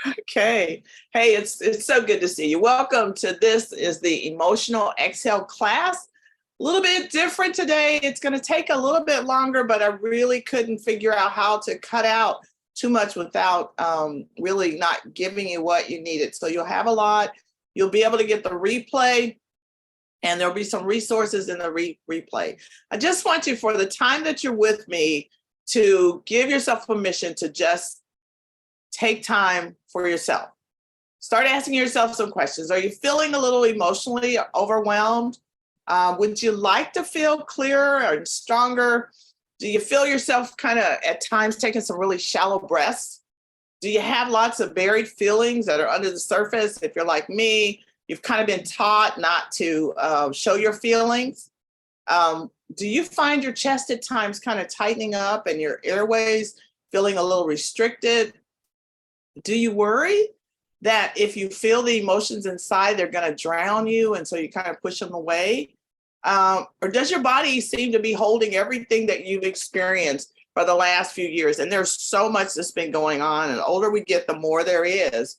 Okay. Hey, it's so good to see you. Welcome to this is the Emotional Exhale class. A little bit different today. It's going to take a little bit longer, but I really couldn't figure out how to cut out too much without really not giving you what you needed. So you'll have a lot. You'll be able to get the replay, and there'll be some resources in the replay. I just want you, for the time that you're with me, to give yourself permission to just take time for yourself. Start asking yourself some questions. Are you feeling a little emotionally overwhelmed? Would you like to feel clearer and stronger? Do you feel yourself kind of at times taking some really shallow breaths? Do you have lots of buried feelings that are under the surface? If you're like me, you've kind of been taught not to show your feelings. Do you find your chest at times kind of tightening up and your airways feeling a little restricted? Do you worry that if you feel the emotions inside, they're going to drown you, and so you kind of push them away? Or does your body seem to be holding everything that you've experienced for the last few years? And there's so much that's been going on, and the older we get, the more there is.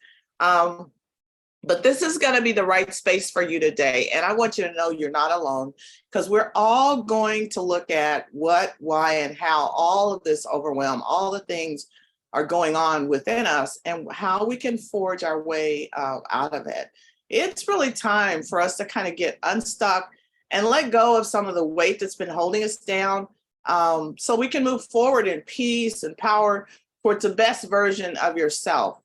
But this is going to be the right space for you today. And I want you to know you're not alone, because we're all going to look at what, why, and how all of this overwhelm, all the things are going on within us, and how we can forge our way out of it. It's really time for us to kind of get unstuck and let go of some of the weight that's been holding us down, so we can move forward in peace and power towards the best version of yourself.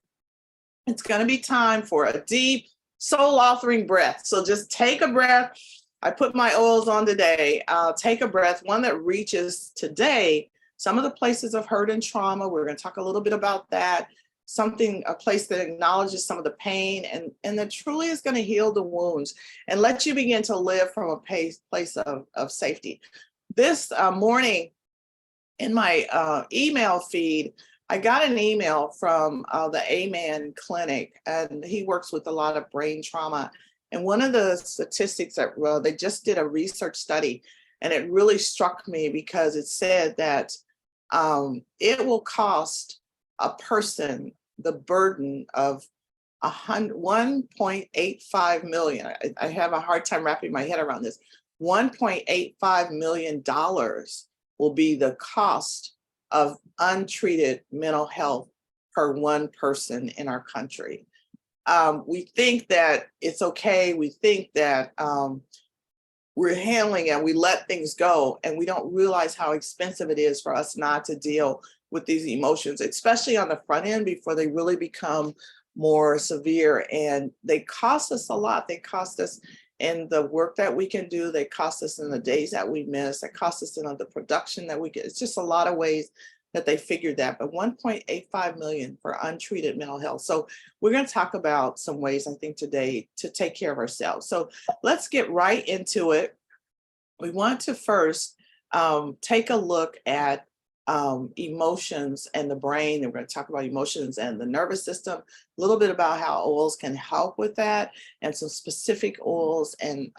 It's going to be time for a deep, soul authoring breath. So just take a breath. I put my oils on today. Take a breath, one that reaches today some of the places of hurt and trauma. We're going to talk a little bit about that. A place that acknowledges some of the pain and that truly is going to heal the wounds and let you begin to live from a place of safety. This morning in my email feed, I got an email from the Amen Clinic, and he works with a lot of brain trauma. And one of the statistics that they just did a research study, and it really struck me because it said that it will cost a person the burden of 1.85 million. I have a hard time wrapping my head around this. $1.85 million will be the cost of untreated mental health per one person in our country. We think that it's okay. We think that we're handling it, we let things go, and we don't realize how expensive it is for us not to deal with these emotions, especially on the front end before they really become more severe. And they cost us a lot. They cost us in the work that we can do. They cost us in the days that we miss. They cost us in the production that we get. It's just a lot of ways that they figured that, but 1.85 million for untreated mental health. So we're going to talk about some ways, I think, today to take care of ourselves. So let's get right into it. We want to first take a look at emotions and the brain. And we're going to talk about emotions and the nervous system, a little bit about how oils can help with that, and some specific oils and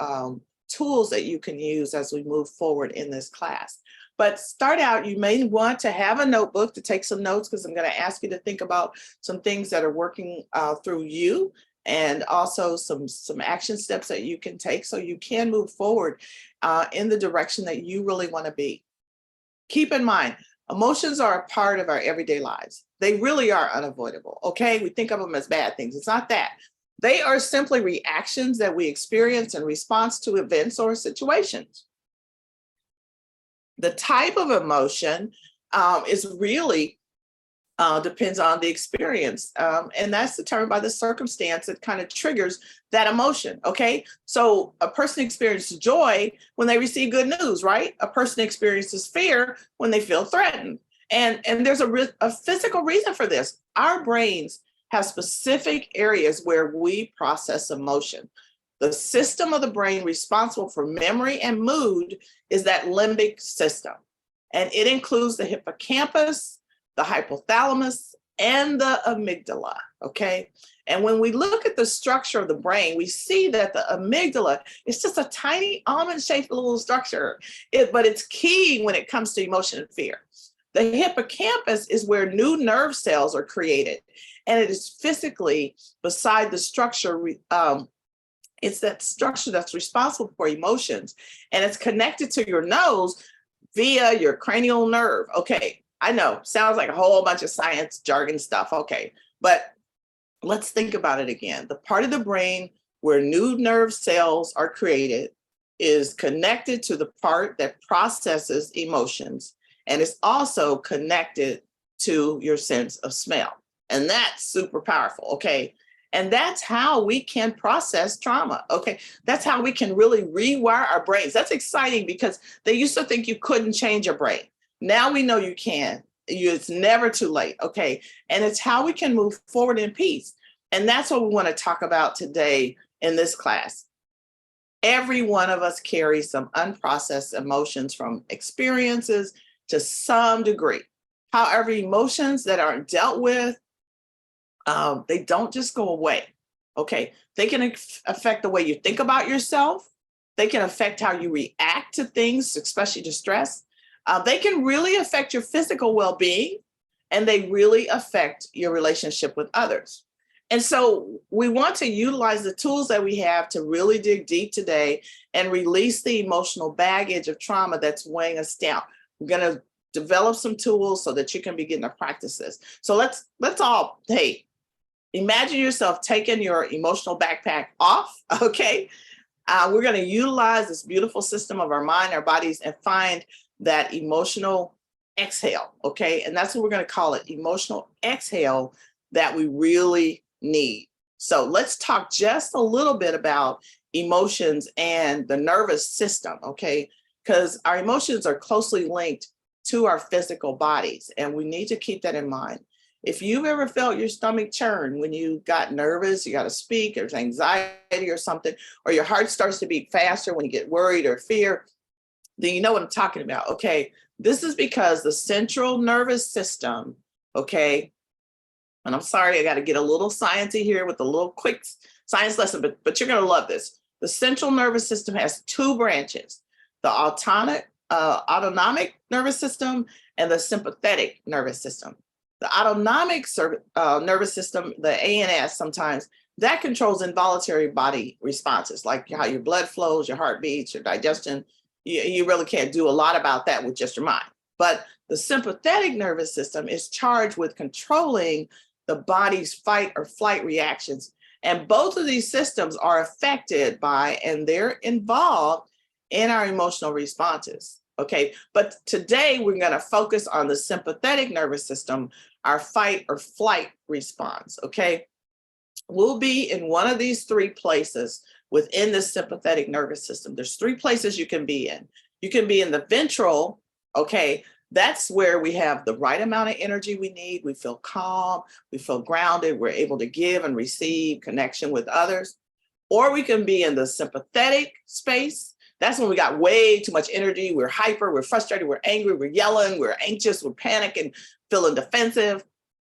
tools that you can use as we move forward in this class. But start out, you may want to have a notebook to take some notes, because I'm going to ask you to think about some things that are working through you, and also some action steps that you can take so you can move forward in the direction that you really want to be. Keep in mind, emotions are a part of our everyday lives. They really are unavoidable, okay? We think of them as bad things. It's not that. They are simply reactions that we experience in response to events or situations. The type of emotion is really depends on the experience. And that's determined by the circumstance that kind of triggers that emotion, okay? So a person experiences joy when they receive good news, right? A person experiences fear when they feel threatened. And there's a physical reason for this. Our brains have specific areas where we process emotion. The system of the brain responsible for memory and mood is that limbic system. And it includes the hippocampus, the hypothalamus, and the amygdala, okay? And when we look at the structure of the brain, we see that the amygdala is just a tiny almond-shaped little structure, but it's key when it comes to emotion and fear. The hippocampus is where new nerve cells are created, and it is physically beside the structure. It's that structure that's responsible for emotions, and it's connected to your nose via your cranial nerve. Okay, I know, sounds like a whole bunch of science jargon stuff. Okay, but let's think about it again. The part of the brain where new nerve cells are created is connected to the part that processes emotions, and it's also connected to your sense of smell. And that's super powerful, okay? And that's how we can process trauma, okay? That's how we can really rewire our brains. That's exciting because they used to think you couldn't change your brain. Now we know you can. It's never too late, okay? And it's how we can move forward in peace. And that's what we want to talk about today in this class. Every one of us carries some unprocessed emotions from experiences to some degree. However, emotions that aren't dealt with, they don't just go away. Okay, they can affect the way you think about yourself. They can affect how you react to things, especially to stress. They can really affect your physical well-being, and they really affect your relationship with others. And so we want to utilize the tools that we have to really dig deep today and release the emotional baggage of trauma that's weighing us down. We're going to develop some tools so that you can begin to practice this. So let's all, hey, imagine yourself taking your emotional backpack off, okay? We're going to utilize this beautiful system of our mind, our bodies, and find that emotional exhale, okay? And that's what we're going to call it, emotional exhale that we really need. So let's talk just a little bit about emotions and the nervous system, okay? Because our emotions are closely linked to our physical bodies, and we need to keep that in mind. If you've ever felt your stomach churn when you got nervous, you got to speak, there's anxiety or something, or your heart starts to beat faster when you get worried or fear, then you know what I'm talking about, okay? This is because the central nervous system, okay, and I'm sorry, I got to get a little sciencey here with a little quick science lesson, but you're going to love this. The central nervous system has two branches, the autonomic nervous system and the sympathetic nervous system. The autonomic nervous system, the ANS sometimes, that controls involuntary body responses, like how your blood flows, your heart beats, your digestion. You really can't do a lot about that with just your mind. But the sympathetic nervous system is charged with controlling the body's fight or flight reactions. And both of these systems are affected by, and they're involved in our emotional responses. Okay, but today we're going to focus on the sympathetic nervous system, our fight or flight response. Okay, we'll be in one of these three places within the sympathetic nervous system. There's three places you can be in. You can be in the ventral, okay, that's where we have the right amount of energy we need. We feel calm, we feel grounded, we're able to give and receive connection with others. Or we can be in the sympathetic space. That's when we got way too much energy. We're hyper, we're frustrated, we're angry, we're yelling, we're anxious, we're panicking, feeling defensive.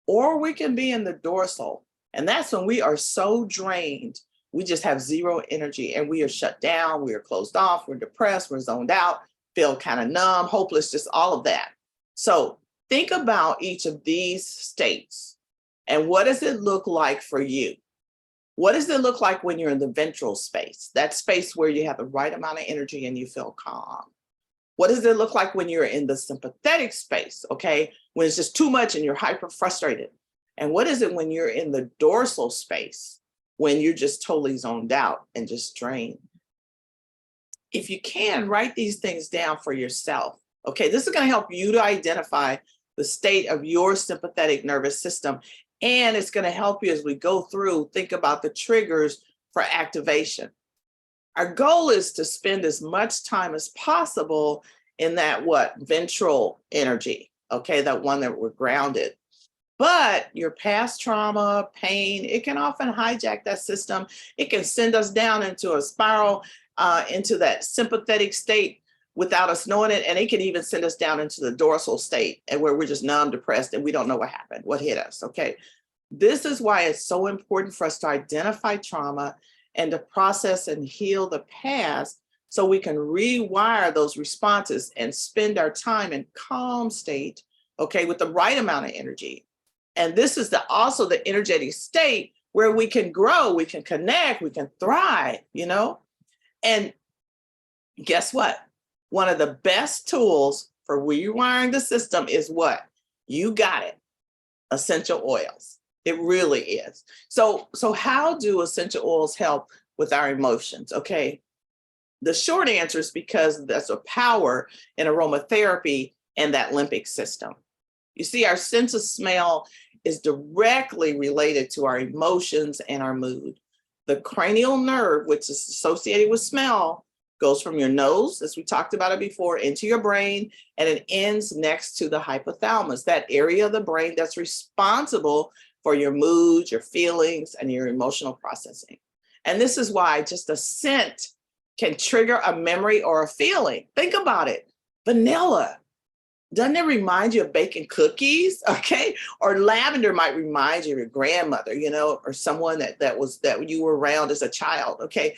Or we can be in the dorsal. And that's when we are so drained, we just have zero energy and we are shut down, we are closed off, we're depressed, we're zoned out, feel kind of numb, hopeless, just all of that. So think about each of these states and what does it look like for you? What does it look like when you're in the ventral space? That space where you have the right amount of energy and you feel calm. What does it look like when you're in the sympathetic space, okay? When it's just too much and you're hyper frustrated. And what is it when you're in the dorsal space, when you're just totally zoned out and just drained? If you can, write these things down for yourself, okay? This is gonna help you to identify the state of your sympathetic nervous system. And it's going to help you as we go through, think about the triggers for activation. Our goal is to spend as much time as possible in that ventral energy, okay, that one that we're grounded. But your past trauma, pain, it can often hijack that system. It can send us down into a spiral, into that sympathetic state without us knowing it. And it can even send us down into the dorsal state and where we're just numb, depressed, and we don't know what happened, what hit us, okay? This is why it's so important for us to identify trauma and to process and heal the past so we can rewire those responses and spend our time in calm state okay, with the right amount of energy. And this is also the energetic state where we can grow, we can connect, we can thrive, And guess what? One of the best tools for rewiring the system is what? You got it. Essential oils. It really is. So how do essential oils help with our emotions? Okay. The short answer is because there's a power in aromatherapy and that limbic system. You see, our sense of smell is directly related to our emotions and our mood. The cranial nerve, which is associated with smell, goes from your nose, as we talked about it before, into your brain, and it ends next to the hypothalamus, that area of the brain that's responsible for your mood, your feelings, and your emotional processing. And this is why just a scent can trigger a memory or a feeling. Think about it. Vanilla. Doesn't it remind you of baking cookies? Okay. Or lavender might remind you of your grandmother, or someone that you were around as a child. Okay.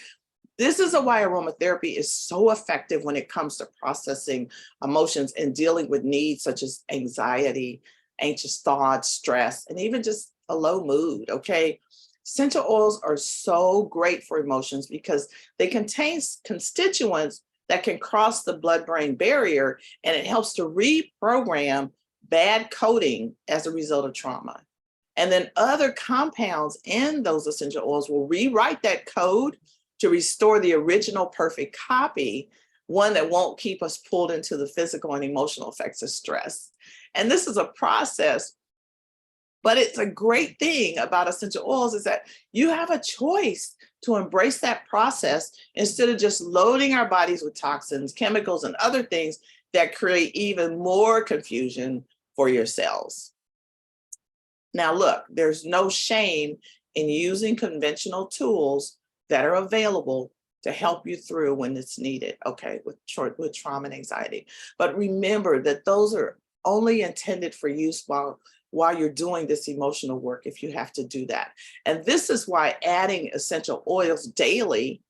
This is why aromatherapy is so effective when it comes to processing emotions and dealing with needs such as anxiety, anxious thoughts, stress, and even just a low mood. Okay. Essential oils are so great for emotions because they contain constituents that can cross the blood-brain barrier, and it helps to reprogram bad coding as a result of trauma. And then other compounds in those essential oils will rewrite that code to restore the original perfect copy, one that won't keep us pulled into the physical and emotional effects of stress. And this is a process, but it's a great thing about essential oils is that you have a choice to embrace that process instead of just loading our bodies with toxins, chemicals, and other things that create even more confusion for your cells. Now, look, there's no shame in using conventional tools that are available to help you through when it's needed, okay, with trauma and anxiety. But remember that those are only intended for use while you're doing this emotional work, if you have to do that. And this is why adding essential oils daily,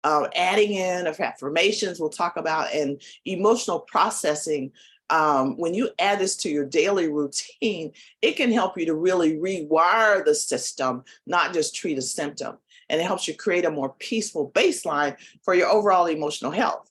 adding in of affirmations we'll talk about, and emotional processing, when you add this to your daily routine, it can help you to really rewire the system, not just treat a symptom. And it helps you create a more peaceful baseline for your overall emotional health.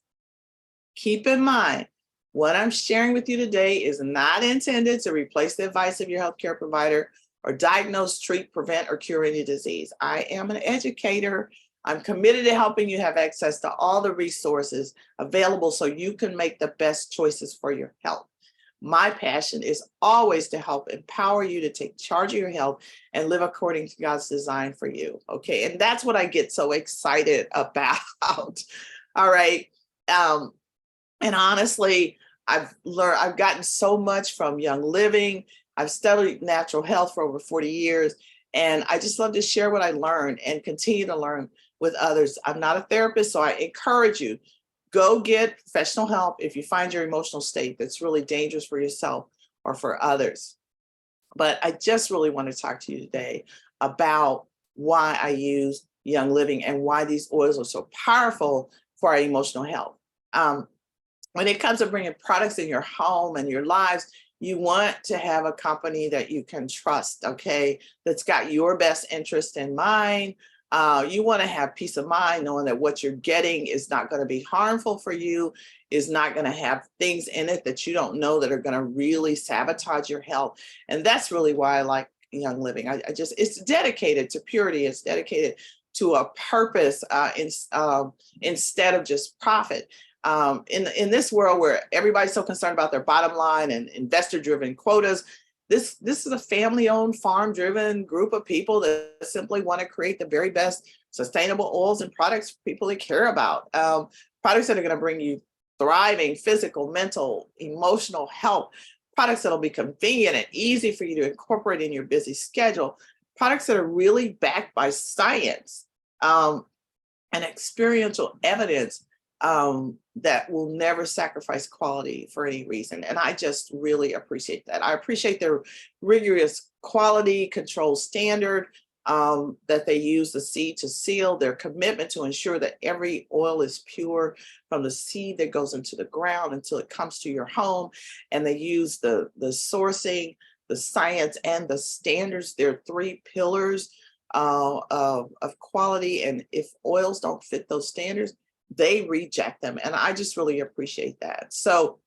Keep in mind, what I'm sharing with you today is not intended to replace the advice of your healthcare provider or diagnose, treat, prevent, or cure any disease. I am an educator. I'm committed to helping you have access to all the resources available so you can make the best choices for your health. My passion is always to help empower you to take charge of your health and live according to God's design for you. Okay. And that's what I get so excited about. All right. And honestly, I've gotten so much from Young Living. I've studied natural health for over 40 years. And I just love to share what I learned and continue to learn with others. I'm not a therapist, so I encourage you, go get professional help if you find your emotional state that's really dangerous for yourself or for others. But I just really want to talk to you today about why I use Young Living and why these oils are so powerful for our emotional health. When it comes to bringing products in your home and your lives, you want to have a company that you can trust, okay, that's got your best interest in mind. You want to have peace of mind knowing that what you're getting is not going to be harmful for you, is not going to have things in it that you don't know that are going to really sabotage your health. And that's really why I like Young Living. It's dedicated to purity. It's dedicated to a purpose instead of just profit. In this world where everybody's so concerned about their bottom line and investor-driven quotas, this is a family-owned, farm-driven group of people that simply want to create the very best sustainable oils and products for people they care about. Products that are going to bring you thriving physical, mental, emotional health. Products that'll be convenient and easy for you to incorporate in your busy schedule. Products that are really backed by science and experiential evidence that will never sacrifice quality for any reason. And I just really appreciate that. I appreciate their rigorous quality control standard. that they use the seed to seal, their commitment to ensure that every oil is pure from the seed that goes into the ground until it comes to your home. And they use the sourcing, the science, and the standards. There are three pillars of quality. And if oils don't fit those standards, they reject them. And I just really appreciate that. So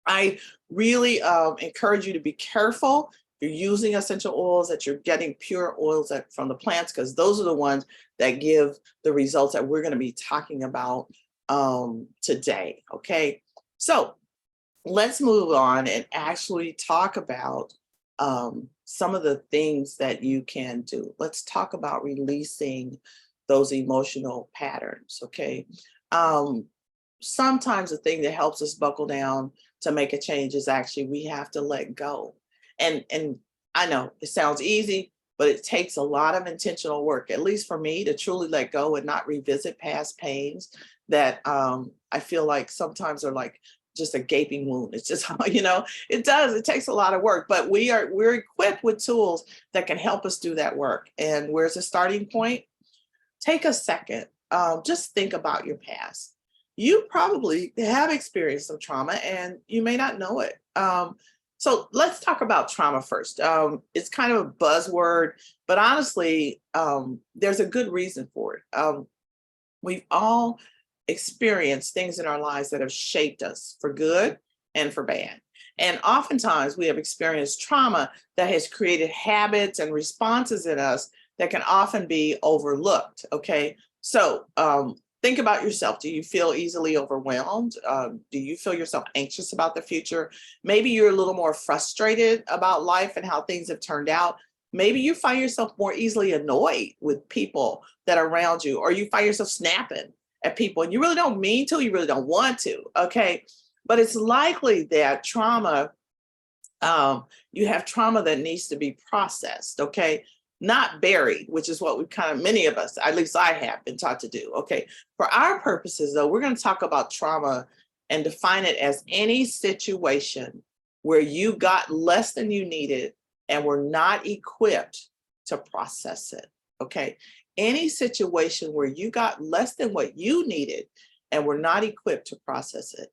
I really encourage you to be careful. If you're using essential oils, that you're getting pure oils from the plants, because those are the ones that give the results that we're going to be talking about today. Okay, so let's move on and actually talk about some of the things that you can do. Let's talk about releasing those emotional patterns. Okay, sometimes the thing that helps us buckle down to make a change is actually we have to let go. And I know it sounds easy, but it takes a lot of intentional work, at least for me, to truly let go and not revisit past pains that I feel like sometimes are like just a gaping wound. It's just, it takes a lot of work, but we're equipped with tools that can help us do that work. And where's the starting point? Take a second, just think about your past. You probably have experienced some trauma and you may not know it. So let's talk about trauma first. It's kind of a buzzword, but honestly, there's a good reason for it. We've all experienced things in our lives that have shaped us for good and for bad. And oftentimes we have experienced trauma that has created habits and responses in us that can often be overlooked. Okay, so think about yourself. Do you feel easily overwhelmed? Do you feel yourself anxious about the future? Maybe you're a little more frustrated about life and how things have turned out. Maybe you find yourself more easily annoyed with people that are around you, or you find yourself snapping at people and you really don't mean to, you really don't want to. Okay, but it's likely that trauma, you have trauma that needs to be processed. Okay, not buried, which is what we kind of, many of us, at least I have been taught to do. Okay, for our purposes though, we're going to talk about trauma and define it as any situation where you got less than you needed and were not equipped to process it. Okay, any situation where you got less than what you needed and were not equipped to process it.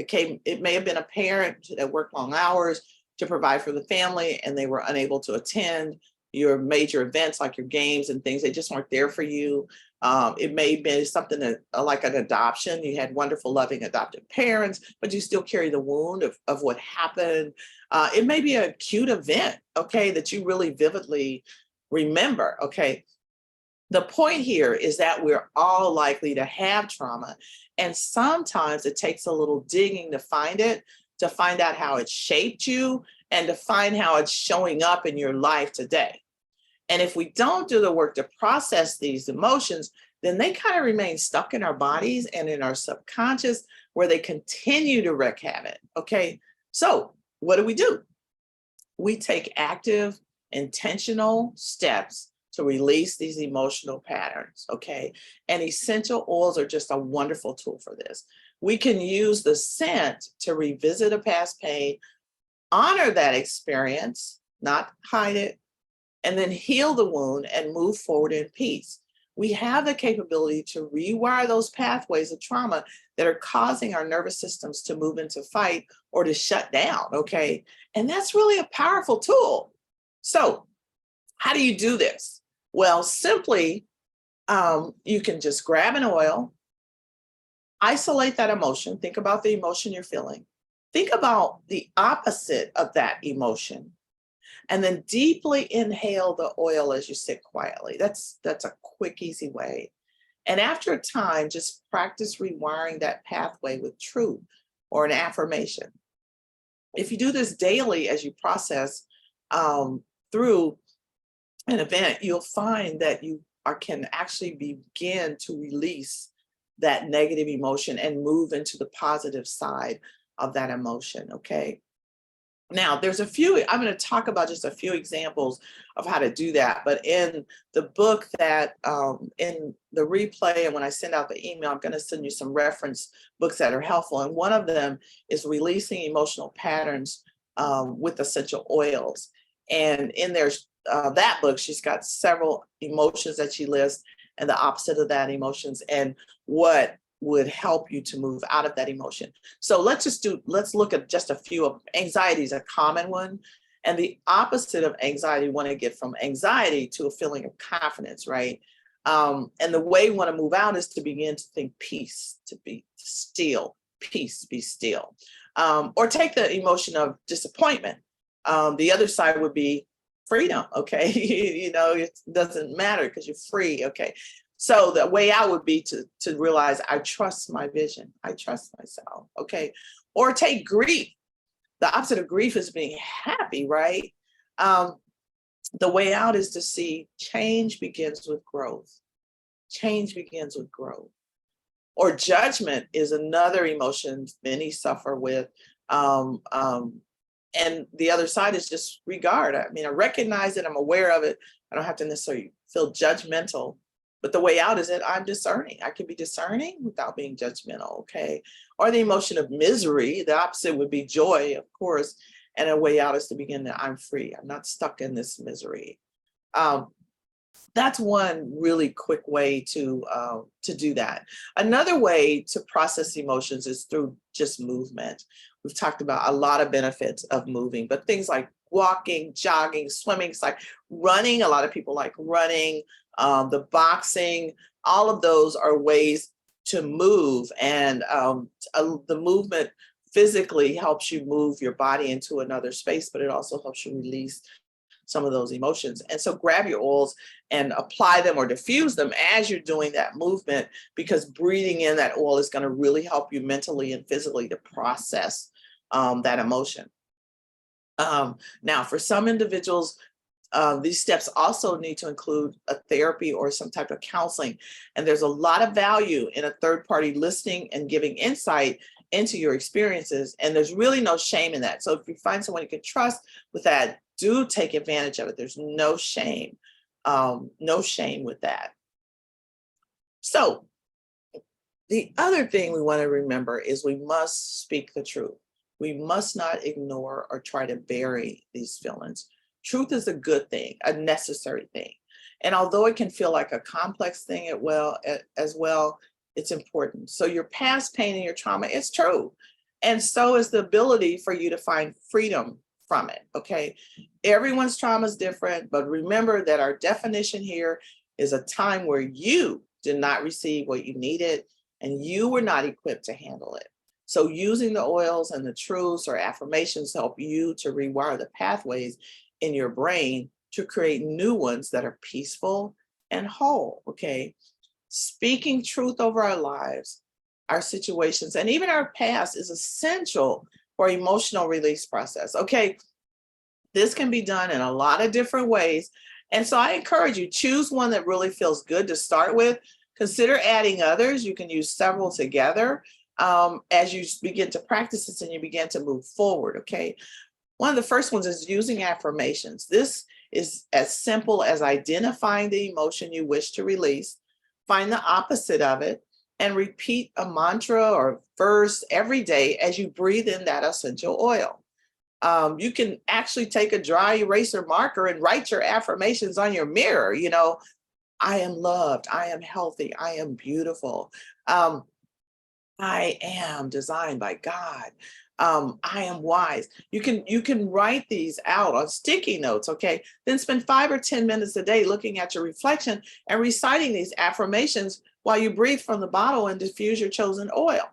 Okay, it may have been a parent that worked long hours to provide for the family and they were unable to attend your major events like your games and things. They just weren't there for you. It may have been something that, like an adoption. You had wonderful, loving adoptive parents, but you still carry the wound of what happened. It may be an acute event, okay, that you really vividly remember. Okay, the point here is that we're all likely to have trauma, and sometimes it takes a little digging to find it, to find out how it shaped you, and to find how it's showing up in your life today. And if we don't do the work to process these emotions, then they kind of remain stuck in our bodies and in our subconscious, where they continue to wreak havoc. Okay, so what do? We take active, intentional steps to release these emotional patterns. Okay, and essential oils are just a wonderful tool for this. We can use the scent to revisit a past pain, honor that experience, not hide it, and then heal the wound and move forward in peace. We have the capability to rewire those pathways of trauma that are causing our nervous systems to move into fight or to shut down. Okay, and that's really a powerful tool. So how do you do this? Well, simply, you can just grab an oil, isolate that emotion, think about the emotion you're feeling, think about the opposite of that emotion, and then deeply inhale the oil as you sit quietly. That's a quick, easy way. And after a time, just practice rewiring that pathway with truth or an affirmation. If you do this daily as you process through an event, you'll find that you can actually begin to release that negative emotion and move into the positive side of that emotion. Okay. Now, I'm going to talk about just a few examples of how to do that. But in the book that, in the replay, and when I send out the email, I'm going to send you some reference books that are helpful. And one of them is Releasing Emotional Patterns with Essential Oils. And in there's that book, she's got several emotions that she lists and the opposite of that emotions and what would help you to move out of that emotion. So let's look at just a few of anxiety is a common one. And the opposite of anxiety, we want to get from anxiety to a feeling of confidence, right? And the way we want to move out is to begin to think peace, to be still, peace, be still. Or take the emotion of disappointment. The other side would be freedom, okay? It doesn't matter because you're free, okay? So the way out would be to realize I trust my vision. I trust myself, okay? Or take grief. The opposite of grief is being happy, right? The way out is to see change begins with growth. Change begins with growth. Or judgment is another emotion many suffer with. And the other side is just regard. I mean, I recognize it, I'm aware of it. I don't have to necessarily feel judgmental. But the way out is that I'm discerning. I can be discerning without being judgmental, okay? Or the emotion of misery, the opposite would be joy, of course. And a way out is to begin that I'm free. I'm not stuck in this misery. That's one really quick way to do that. Another way to process emotions is through just movement. We've talked about a lot of benefits of moving, but things like walking, jogging, swimming, it's like running. A lot of people like running, the boxing, all of those are ways to move. And the movement physically helps you move your body into another space, but it also helps you release some of those emotions. And so grab your oils and apply them or diffuse them as you're doing that movement, because breathing in that oil is going to really help you mentally and physically to process that emotion. Now, for some individuals, these steps also need to include a therapy or some type of counseling. And there's a lot of value in a third party listening and giving insight into your experiences. And there's really no shame in that. So if you find someone you can trust with that, do take advantage of it. There's no shame, with that. So the other thing we want to remember is we must speak the truth. We must not ignore or try to bury these feelings. Truth is a good thing, a necessary thing. And although it can feel like a complex thing as well, it's important. So your past pain and your trauma is true. And so is the ability for you to find freedom from it, okay? Everyone's trauma is different, but remember that our definition here is a time where you did not receive what you needed and you were not equipped to handle it. So using the oils and the truths or affirmations help you to rewire the pathways in your brain to create new ones that are peaceful and whole, okay? Speaking truth over our lives, our situations, and even our past is essential for emotional release process, okay? This can be done in a lot of different ways. And so I encourage you, choose one that really feels good to start with. Consider adding others. You can use several together as you begin to practice this and you begin to move forward, okay? One of the first ones is using affirmations. This is as simple as identifying the emotion you wish to release, find the opposite of it, and repeat a mantra or verse every day as you breathe in that essential oil. You can actually take a dry eraser marker and write your affirmations on your mirror. I am loved, I am healthy, I am beautiful. I am designed by God. I am wise. You can write these out on sticky notes, okay? Then spend 5 or 10 minutes a day looking at your reflection and reciting these affirmations while you breathe from the bottle and diffuse your chosen oil.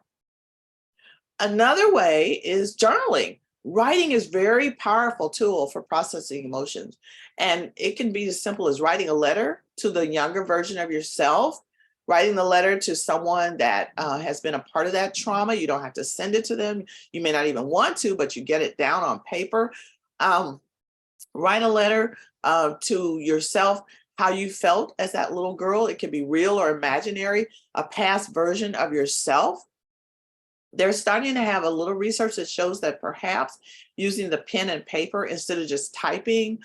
Another way is journaling. Writing is a very powerful tool for processing emotions. And it can be as simple as writing a letter to the younger version of yourself, writing the letter to someone that has been a part of that trauma. You don't have to send it to them. You may not even want to, but you get it down on paper. Write a letter to yourself, how you felt as that little girl. It can be real or imaginary, a past version of yourself. They're starting to have a little research that shows that perhaps using the pen and paper instead of just typing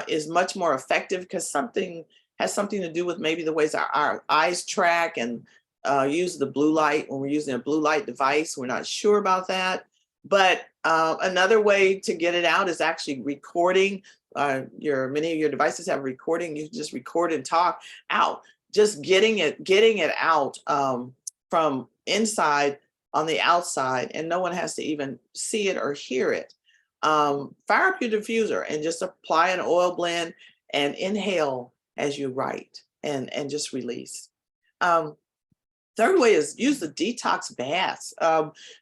is much more effective, because something has something to do with maybe the ways our eyes track and use the blue light when we're using a blue light device. We're not sure about that. But another way to get it out is actually recording many of your devices have recording. You can just record and talk out, just getting it out from inside on the outside, and no one has to even see it or hear it. Fire up your diffuser and just apply an oil blend and inhale as you write, and just release. Third way is use the detox baths.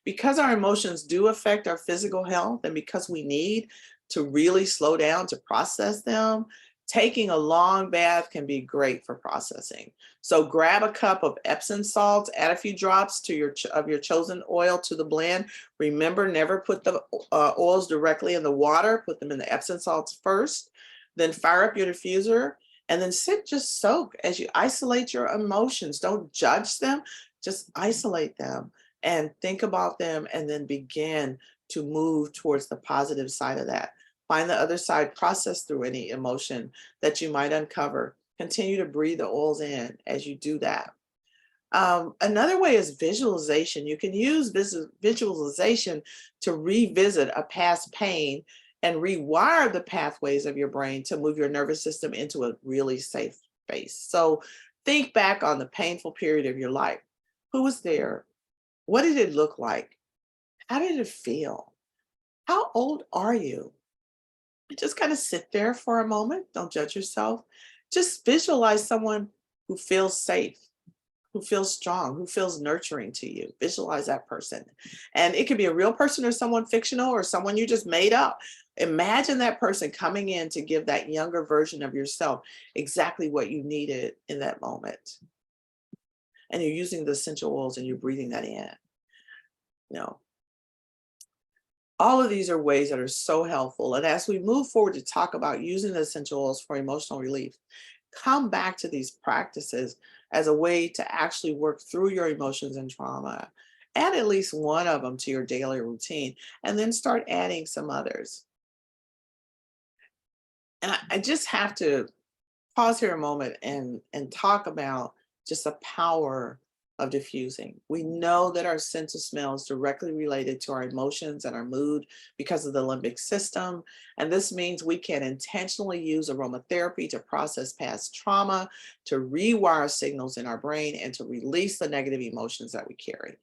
Because our emotions do affect our physical health, and because we need to really slow down to process them, taking a long bath can be great for processing. So grab a cup of Epsom salts, add a few drops to your chosen oil to the blend. Remember, never put the oils directly in the water. Put them in the Epsom salts first. Then fire up your diffuser, and then just soak as you isolate your emotions. Don't judge them, just isolate them and think about them, and then begin to move towards the positive side of that. Find the other side, process through any emotion that you might uncover. Continue to breathe the oils in as you do that. Another way is visualization. You can use visualization to revisit a past pain and rewire the pathways of your brain to move your nervous system into a really safe space. So think back on the painful period of your life. Who was there? What did it look like? How did it feel? How old are you? Just kind of sit there for a moment. Don't judge yourself. Just visualize someone who feels safe, who feels strong, who feels nurturing to you. Visualize that person. And it could be a real person or someone fictional or someone you just made up. Imagine that person coming in to give that younger version of yourself exactly what you needed in that moment. And you're using the essential oils and you're breathing that in. All of these are ways that are so helpful. And as we move forward to talk about using the essential oils for emotional relief, come back to these practices as a way to actually work through your emotions and trauma. Add at least one of them to your daily routine, and then start adding some others. And I just have to pause here a moment and talk about just the power of diffusing. We know that our sense of smell is directly related to our emotions and our mood because of the limbic system. And this means we can intentionally use aromatherapy to process past trauma, to rewire signals in our brain, and to release the negative emotions that we carry.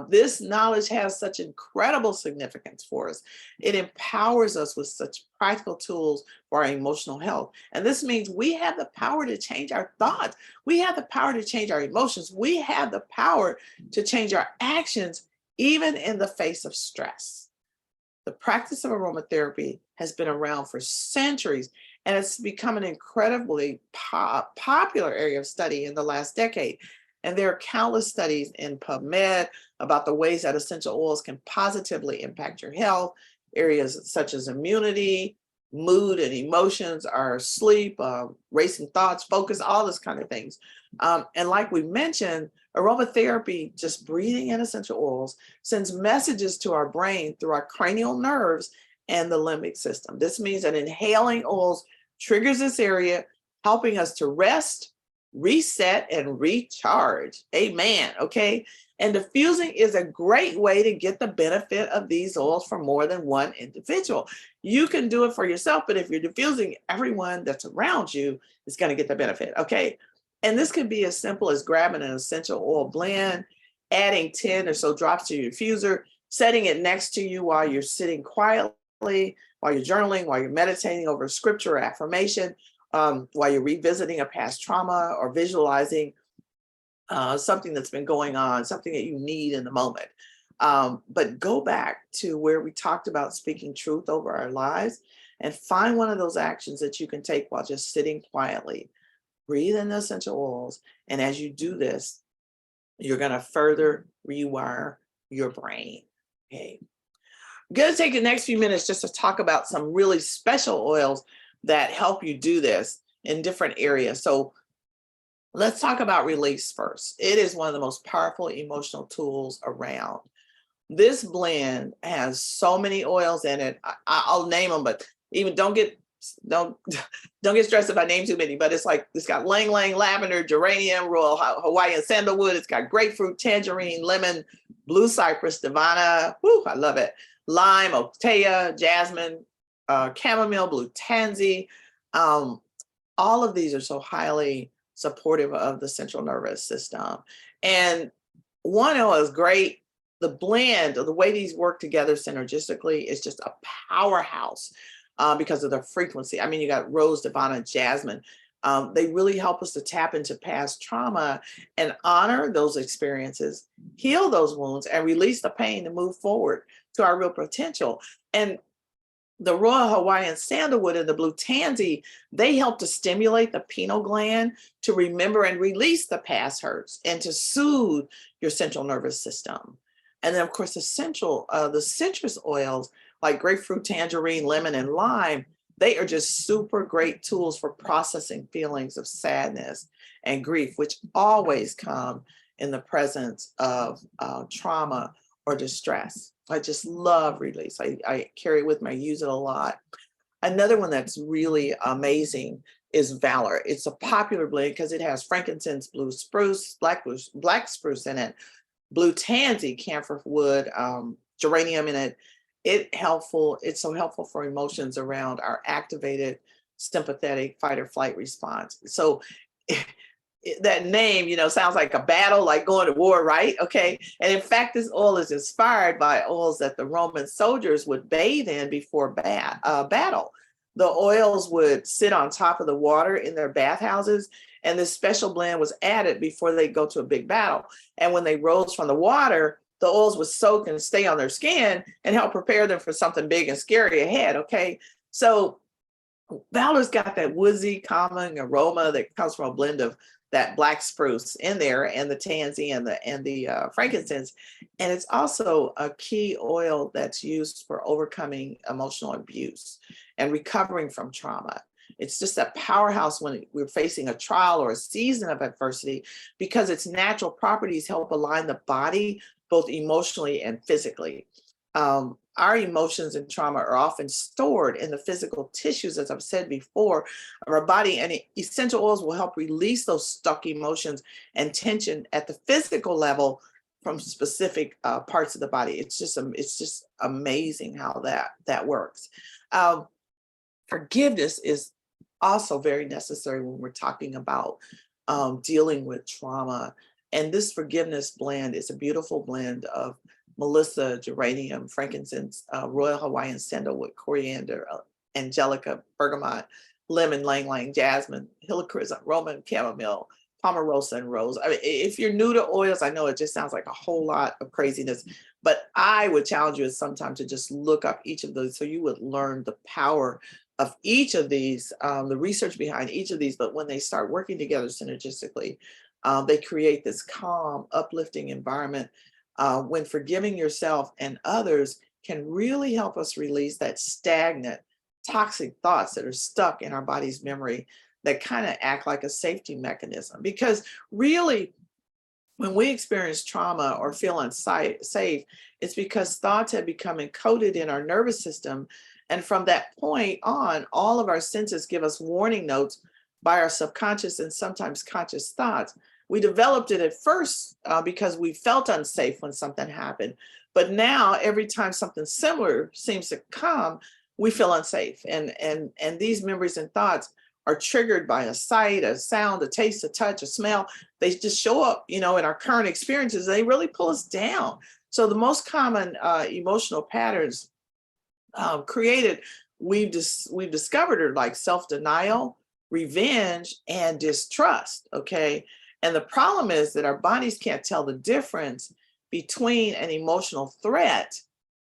This knowledge has such incredible significance for us. It empowers us with such practical tools for our emotional health. And this means we have the power to change our thoughts. We have the power to change our emotions. We have the power to change our actions, even in the face of stress. The practice of aromatherapy has been around for centuries, and it's become an incredibly popular area of study in the last decade. And there are countless studies in PubMed about the ways that essential oils can positively impact your health, areas such as immunity, mood and emotions, our sleep, racing thoughts, focus, all this kind of things. And like we mentioned, aromatherapy, just breathing in essential oils, sends messages to our brain through our cranial nerves and the limbic system. This means that inhaling oils triggers this area, helping us to rest, reset, and recharge. Amen. Okay. And diffusing is a great way to get the benefit of these oils for more than one individual. You can do it for yourself, but if you're diffusing, everyone that's around you is going to get the benefit. Okay. And this can be as simple as grabbing an essential oil blend, adding 10 or so drops to your diffuser, setting it next to you while you're sitting quietly, while you're journaling, while you're meditating over scripture or affirmation, while you're revisiting a past trauma or visualizing something that's been going on, something that you need in the moment. But go back to where we talked about speaking truth over our lives and find one of those actions that you can take while just sitting quietly. Breathe in the essential oils. And as you do this, you're going to further rewire your brain. Okay. I'm going to take the next few minutes just to talk about some really special oils that help you do this in different areas. So let's talk about release first. It is one of the most powerful emotional tools around. This blend has so many oils in it. I'll name them, but even don't get stressed if I name too many. But it's got Lang Lang lavender, geranium, royal Hawaiian sandalwood. It's got grapefruit, tangerine, lemon, blue cypress, divana. Whoo, I love it. Lime, otea, jasmine, chamomile, blue tansy. Um, all of these are so highly supportive of the central nervous system. And one oil is great. The blend, or the way these work together synergistically, is just a powerhouse because of the frequency. I mean, you got rose, divana, jasmine. They really help us to tap into past trauma and honor those experiences, heal those wounds, and release the pain to move forward to our real potential. And the Royal Hawaiian Sandalwood and the Blue Tansy, they help to stimulate the pineal gland to remember and release the past hurts and to soothe your central nervous system. And then, of course, the citrus oils like grapefruit, tangerine, lemon, and lime, they are just super great tools for processing feelings of sadness and grief, which always come in the presence of trauma or distress. I just love release. I carry it with me, I use it a lot. Another one that's really amazing is Valor. It's a popular blend because it has frankincense, blue spruce, black spruce in it, blue tansy, camphor wood, geranium in it. It's so helpful for emotions around our activated sympathetic fight or flight response. So that name, sounds like a battle, like going to war, right? Okay. And in fact, this oil is inspired by oils that the Roman soldiers would bathe in before battle. The oils would sit on top of the water in their bathhouses, and this special blend was added before they go to a big battle. And when they rose from the water, the oils would soak and stay on their skin and help prepare them for something big and scary ahead. Okay. So Valor's got that woodsy, calming aroma that comes from a blend of that black spruce in there and the tansy and the frankincense. And it's also a key oil that's used for overcoming emotional abuse and recovering from trauma. It's just a powerhouse when we're facing a trial or a season of adversity because its natural properties help align the body both emotionally and physically. Our emotions and trauma are often stored in the physical tissues, as I've said before, of our body, and essential oils will help release those stuck emotions and tension at the physical level from specific parts of the body. It's just amazing how that works. Forgiveness is also very necessary when we're talking about dealing with trauma. And this forgiveness blend is a beautiful blend of Melissa, geranium, frankincense, Royal Hawaiian Sandalwood, coriander, angelica, bergamot, lemon, ylang ylang, jasmine, helichrysum, Roman chamomile, pomarosa, and rose. I mean, if you're new to oils, I know it just sounds like a whole lot of craziness, but I would challenge you at some time to just look up each of those so you would learn the power of each of these, the research behind each of these. But when they start working together synergistically, they create this calm, uplifting environment. When forgiving yourself and others can really help us release that stagnant, toxic thoughts that are stuck in our body's memory that kind of act like a safety mechanism. Because really, when we experience trauma or feel unsafe, it's because thoughts have become encoded in our nervous system. And from that point on, all of our senses give us warning notes by our subconscious and sometimes conscious thoughts. We developed it at first because we felt unsafe when something happened. But now every time something similar seems to come, we feel unsafe. And these memories and thoughts are triggered by a sight, a sound, a taste, a touch, a smell. They just show up, in our current experiences. They really pull us down. So the most common emotional patterns created, we've discovered are like self-denial, revenge, and distrust. Okay. And the problem is that our bodies can't tell the difference between an emotional threat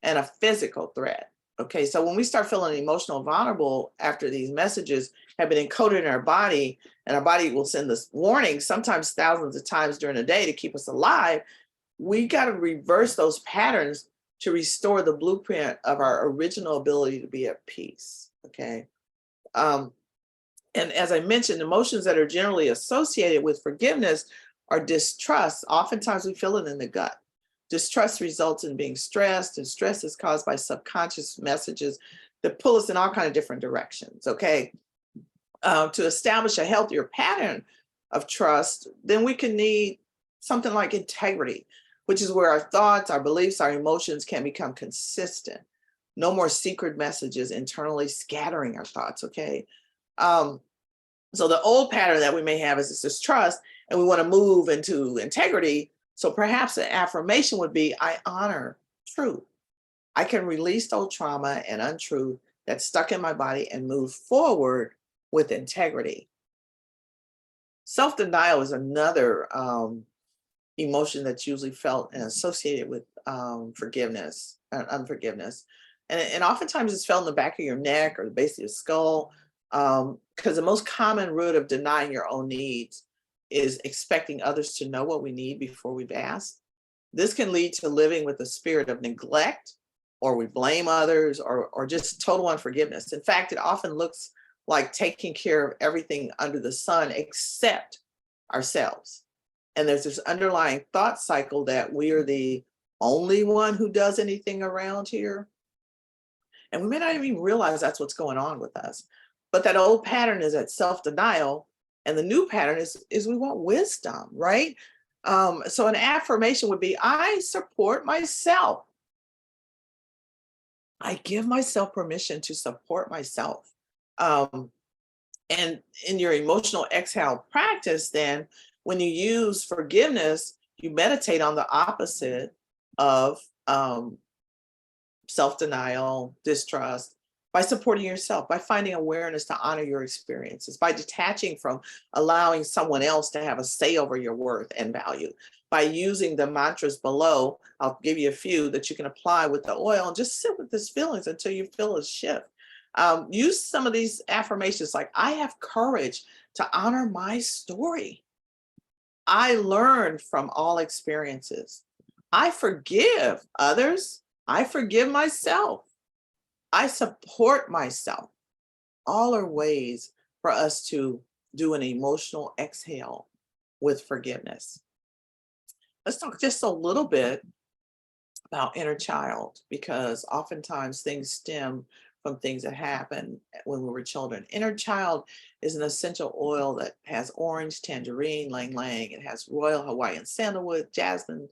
and a physical threat. Okay, so when we start feeling emotional vulnerable after these messages have been encoded in our body, and our body will send this warning sometimes thousands of times during the day to keep us alive, we got to reverse those patterns to restore the blueprint of our original ability to be at peace. Okay. And as I mentioned, emotions that are generally associated with forgiveness are distrust. Oftentimes we feel it in the gut. Distrust results in being stressed, and stress is caused by subconscious messages that pull us in all kinds of different directions. Okay. To establish a healthier pattern of trust, then we can need something like integrity, which is where our thoughts, our beliefs, our emotions can become consistent. No more secret messages internally scattering our thoughts, okay? Um, so the old pattern that we may have is this distrust, and we want to move into integrity. So perhaps an affirmation would be, I honor truth. I can release old trauma and untruth that's stuck in my body and move forward with integrity. Self denial is another emotion that's usually felt and associated with forgiveness and unforgiveness. And oftentimes it's felt in the back of your neck or the base of your skull. Because the most common root of denying your own needs is expecting others to know what we need before we've asked. This can lead to living with a spirit of neglect, or we blame others, or just total unforgiveness. In fact, it often looks like taking care of everything under the sun except ourselves. And there's this underlying thought cycle that we are the only one who does anything around here. And we may not even realize that's what's going on with us. But that old pattern is that self-denial. And the new pattern is we want wisdom, right? So an affirmation would be, I support myself. I give myself permission to support myself. Um, and in your emotional exhale practice, then when you use forgiveness, you meditate on the opposite of self-denial, distrust, by supporting yourself, by finding awareness to honor your experiences, by detaching from allowing someone else to have a say over your worth and value, by using the mantras below. I'll give you a few that you can apply with the oil and just sit with these feelings until you feel a shift. Use some of these affirmations like, I have courage to honor my story. I learned from all experiences. I forgive others. I forgive myself. I support myself. All are ways for us to do an emotional exhale with forgiveness. Let's talk just a little bit about inner child, because oftentimes things stem from things that happened when we were children. Inner child is an essential oil that has orange, tangerine, lang lang. It has royal Hawaiian sandalwood, jasmine,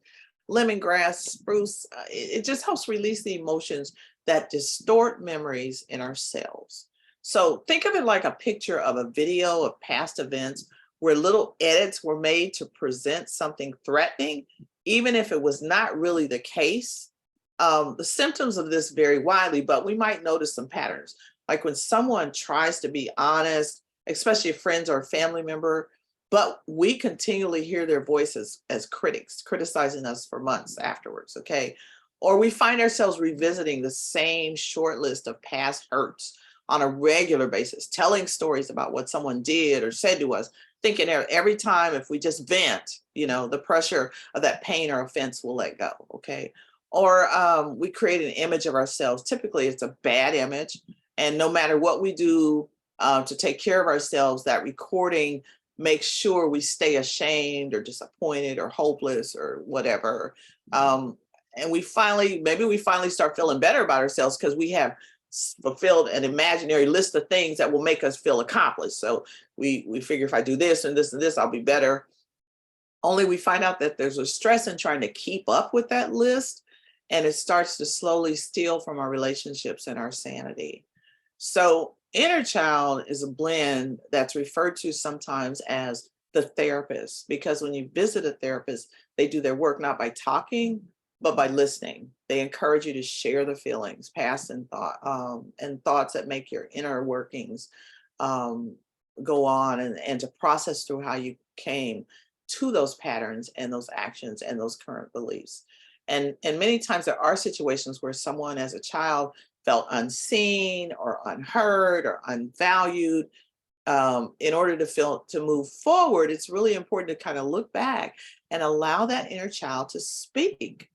lemongrass, spruce. It just helps release the emotions that distort memories in ourselves. So think of it like a picture of a video of past events where little edits were made to present something threatening, even if it was not really the case. The symptoms of this vary widely, but we might notice some patterns. Like when someone tries to be honest, especially a friend or a family member, but we continually hear their voices as critics, criticizing us for months afterwards, okay? Or we find ourselves revisiting the same short list of past hurts on a regular basis, telling stories about what someone did or said to us, thinking every time if we just vent, the pressure of that pain or offense will let go, okay? Or we create an image of ourselves. Typically, it's a bad image. And no matter what we do to take care of ourselves, that recording makes sure we stay ashamed or disappointed or hopeless or whatever. And maybe we finally start feeling better about ourselves because we have fulfilled an imaginary list of things that will make us feel accomplished. So we figure if I do this and this and this, I'll be better. Only we find out that there's a stress in trying to keep up with that list, and it starts to slowly steal from our relationships and our sanity. So inner child is a blend that's referred to sometimes as the therapist, because when you visit a therapist, they do their work not by talking, but by listening. They encourage you to share the feelings, past and thoughts that make your inner workings go on, and to process through how you came to those patterns and those actions and those current beliefs. And many times there are situations where someone as a child felt unseen or unheard or unvalued. In order to move forward, it's really important to kind of look back and allow that inner child to speak.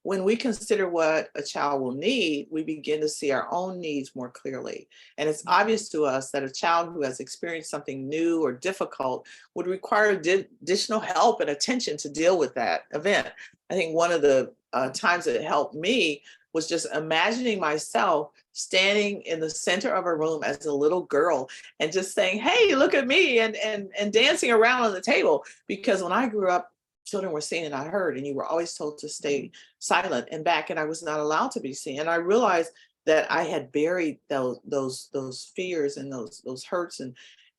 When we consider what a child will need, we begin to see our own needs more clearly. And it's obvious to us that a child who has experienced something new or difficult would require additional help and attention to deal with that event. I think one of the times that it helped me was just imagining myself standing in the center of a room as a little girl and just saying, hey, look at me, and dancing around on the table. Because when I grew up, children were seen and not heard, and you were always told to stay silent and back, and I was not allowed to be seen. And I realized that I had buried those fears and those hurts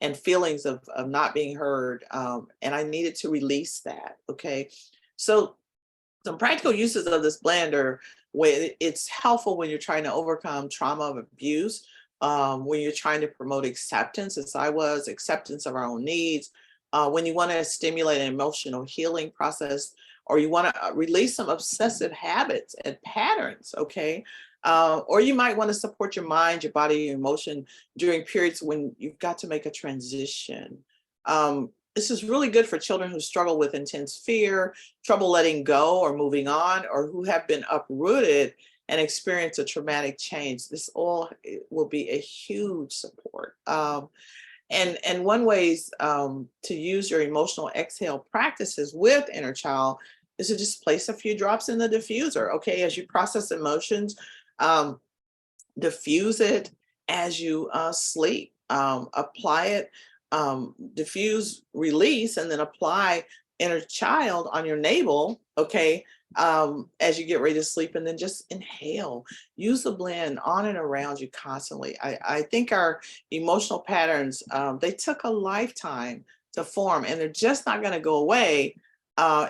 and feelings of not being heard, and I needed to release that. Okay, so some practical uses of this blender, where it's helpful when you're trying to overcome trauma of abuse, when you're trying to promote acceptance, as I was, acceptance of our own needs, when you want to stimulate an emotional healing process, or you want to release some obsessive habits and patterns. Okay. Or you might want to support your mind, your body, your emotion during periods when you've got to make a transition. This is really good for children who struggle with intense fear, trouble letting go or moving on, or who have been uprooted and experience a traumatic change. This all will be a huge support. And one ways to use your emotional exhale practices with inner child is to just place a few drops in the diffuser. Okay, as you process emotions, um, diffuse it as you sleep. Apply it, diffuse, release, and then apply inner child on your navel. Okay, as you get ready to sleep, and then just inhale. Use the blend on and around you constantly. I think our emotional patterns, they took a lifetime to form, and they're just not going to go away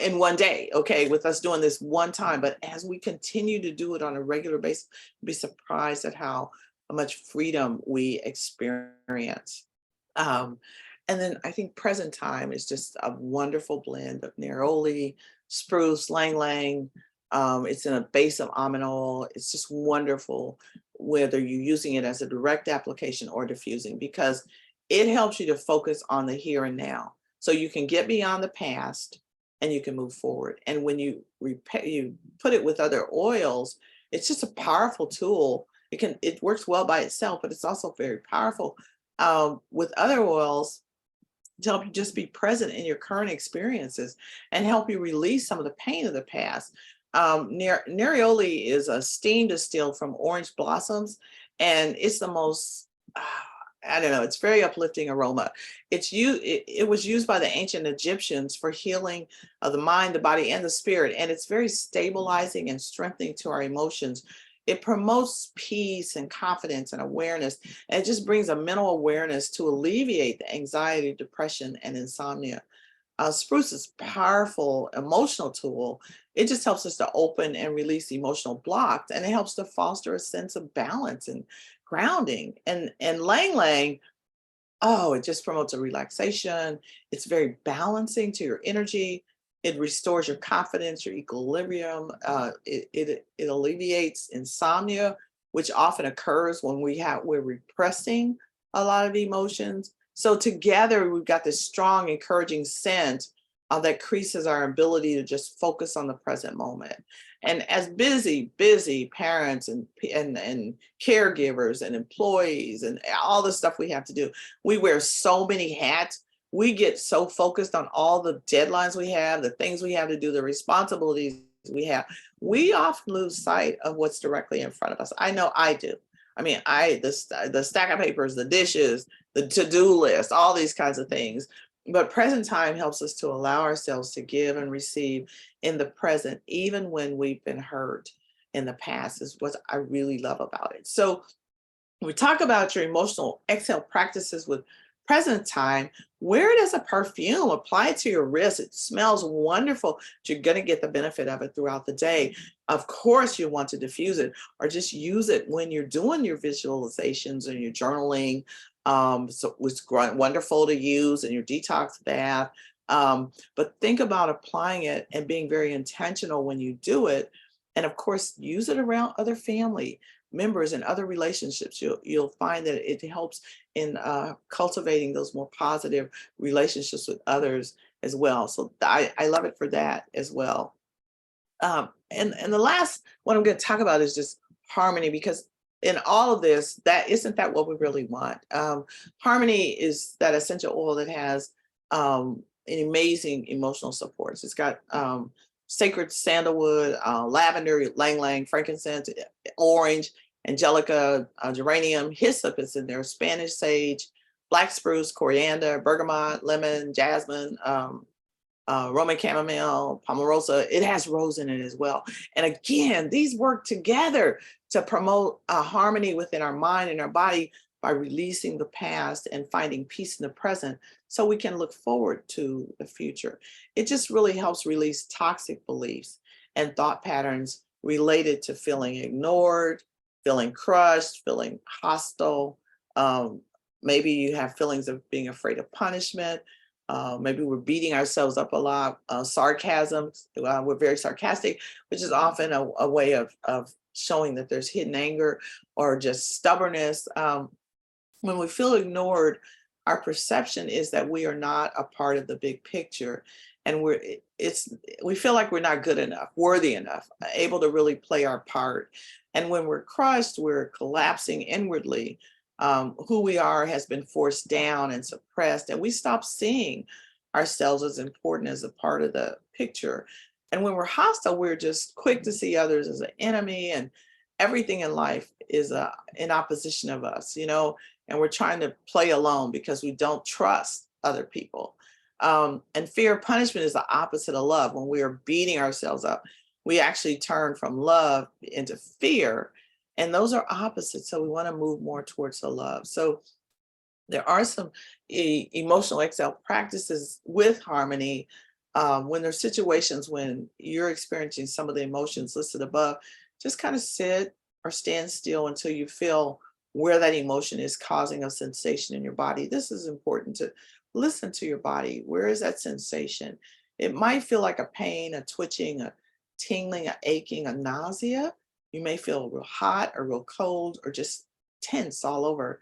in one day, okay, with us doing this one time. But as we continue to do it on a regular basis, be surprised at how much freedom we experience. Um, and then I think present time is just a wonderful blend of neroli, spruce, lang lang. It's in a base of almond oil. It's just wonderful, whether you're using it as a direct application or diffusing, because it helps you to focus on the here and now. So you can get beyond the past and you can move forward. And when you put it with other oils, it's just a powerful tool. It works well by itself, but it's also very powerful with other oils to help you just be present in your current experiences and help you release some of the pain of the past. Neroli is a steam distilled from orange blossoms, and it's the most, I don't know, it's very uplifting aroma. It was used by the ancient Egyptians for healing of the mind, the body, and the spirit, and it's very stabilizing and strengthening to our emotions. It promotes peace and confidence and awareness, and it just brings a mental awareness to alleviate the anxiety, depression, and insomnia. Spruce is powerful emotional tool. It just helps us to open and release emotional blocks, and it helps to foster a sense of balance and grounding. And Lang Lang, oh, it just promotes a relaxation. It's very balancing to your energy. It restores your confidence, your equilibrium. It alleviates insomnia, which often occurs when we're repressing a lot of emotions. So together, we've got this strong, encouraging scent that increases our ability to just focus on the present moment. And as busy parents and caregivers and employees and all the stuff we have to do, we wear so many hats. We get so focused on all the deadlines we have, the things we have to do, the responsibilities we have. We often lose sight of what's directly in front of us. I know I do. I mean, the stack of papers, the dishes, the to-do list, all these kinds of things. But present time helps us to allow ourselves to give and receive in the present, even when we've been hurt in the past, is what I really love about it. So when we talk about your emotional exhale practices with present time, wear it as a perfume, apply it to your wrist. It smells wonderful. You're going to get the benefit of it throughout the day. Of course, you want to diffuse it or just use it when you're doing your visualizations and your journaling. So it's wonderful to use in your detox bath. But think about applying it and being very intentional when you do it. And of course, use it around other family members and other relationships. You'll find that it helps in cultivating those more positive relationships with others as well. So I love it for that as well. And the last one I'm going to talk about is just harmony, because in all of this, that isn't that what we really want. Harmony is that essential oil that has an amazing emotional supports. It's got sacred sandalwood, lavender, lang lang, frankincense, orange, angelica, geranium, hyssop is in there, Spanish sage, black spruce, coriander, bergamot, lemon, jasmine, Roman chamomile, palmarosa, it has rose in it as well. And again, these work together to promote harmony within our mind and our body by releasing the past and finding peace in the present so we can look forward to the future. It just really helps release toxic beliefs and thought patterns related to feeling ignored, feeling crushed, feeling hostile. Maybe you have feelings of being afraid of punishment. Maybe we're beating ourselves up a lot. Sarcasm, we're very sarcastic, which is often a way of showing that there's hidden anger or just stubbornness. When we feel ignored, our perception is that we are not a part of the big picture, and we feel like we're not good enough, worthy enough, able to really play our part. And when we're crushed, we're collapsing inwardly. Who we are has been forced down and suppressed, and we stop seeing ourselves as important as a part of the picture. And when we're hostile, we're just quick to see others as an enemy, and everything in life is in opposition of us, and we're trying to play alone because we don't trust other people. And fear of punishment is the opposite of love. When we are beating ourselves up, we actually turn from love into fear, and those are opposites. So we want to move more towards the love. So there are some emotional exhale practices with harmony. When there's situations when you're experiencing some of the emotions listed above, just kind of sit or stand still until you feel where that emotion is causing a sensation in your body. This is important to listen to your body. Where is that sensation? It might feel like a pain, a twitching, a tingling, a aching, a nausea. You may feel real hot or real cold or just tense all over.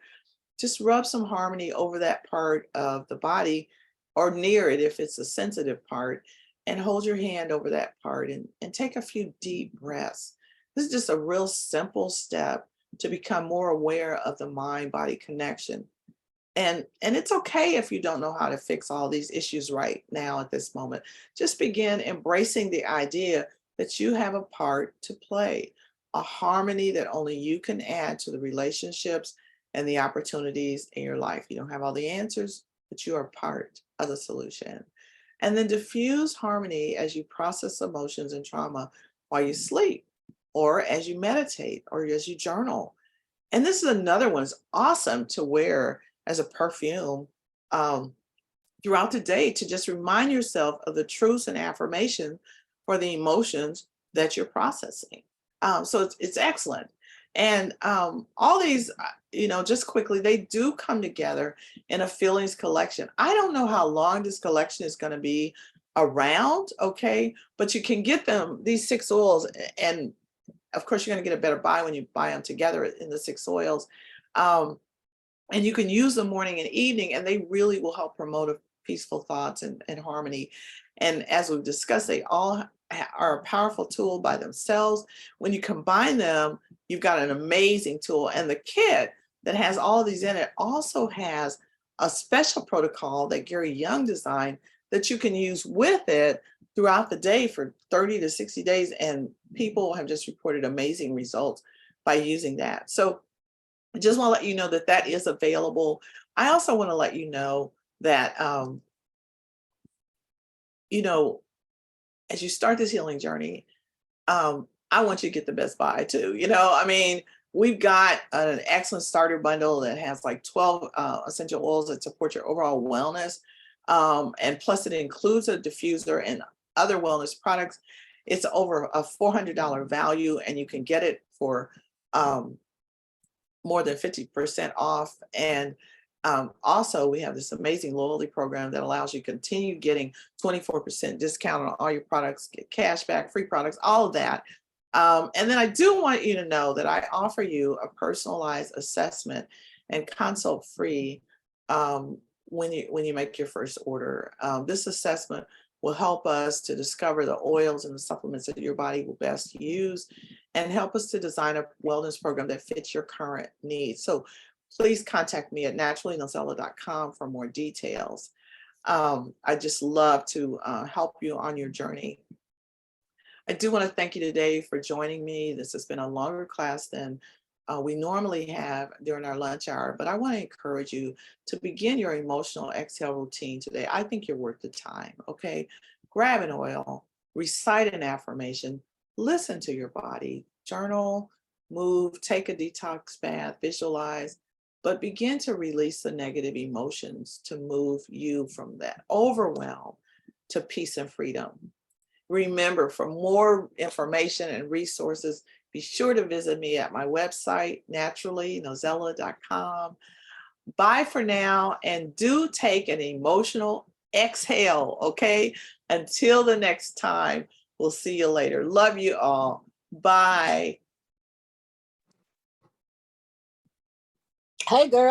Just rub some harmony over that part of the body or near it if it's a sensitive part, and hold your hand over that part and take a few deep breaths. This is just a real simple step to become more aware of the mind-body connection. And it's okay if you don't know how to fix all these issues right now at this moment. Just begin embracing the idea that you have a part to play, a harmony that only you can add to the relationships and the opportunities in your life. You don't have all the answers, but you are part of the solution. And then diffuse harmony as you process emotions and trauma while you sleep, or as you meditate, or as you journal. And this is another one that's awesome to wear as a perfume throughout the day to just remind yourself of the truths and affirmation for the emotions that you're processing. So it's excellent. And all these, just quickly, they do come together in a feelings collection. I don't know how long this collection is going to be around, okay? But you can get them, these 6 oils, and of course, you're going to get a better buy when you buy them together in the 6 oils. And you can use them morning and evening, and they really will help promote peaceful thoughts and harmony. And as we've discussed, they all are a powerful tool by themselves. When you combine them, you've got an amazing tool. And the kit that has all of these in it also has a special protocol that Gary Young designed that you can use with it throughout the day for 30 to 60 days. And people have just reported amazing results by using that. So I just want to let you know that that is available. I also want to let you know that, as you start this healing journey, I want you to get the best buy too. I mean, we've got an excellent starter bundle that has like 12 essential oils that support your overall wellness. And plus it includes a diffuser and other wellness products. It's over a $400 value, and you can get it for more than 50% off. And also, we have this amazing loyalty program that allows you to continue getting 24% discount on all your products, get cash back, free products, all of that. And then I do want you to know that I offer you a personalized assessment and consult free when you make your first order. This assessment will help us to discover the oils and the supplements that your body will best use, and help us to design a wellness program that fits your current needs. So please contact me at naturallynozella.com for more details. I just love to help you on your journey. I do want to thank you today for joining me. This has been a longer class than we normally have during our lunch hour, but I want to encourage you to begin your emotional exhale routine today. I think you're worth the time, okay? Grab an oil, recite an affirmation, listen to your body, journal, move, take a detox bath, visualize, but begin to release the negative emotions to move you from that overwhelm to peace and freedom. Remember, for more information and resources, be sure to visit me at my website, naturallynozella.com. Bye for now, and do take an emotional exhale, okay? Until the next time, we'll see you later. Love you all. Bye. Hey, girl.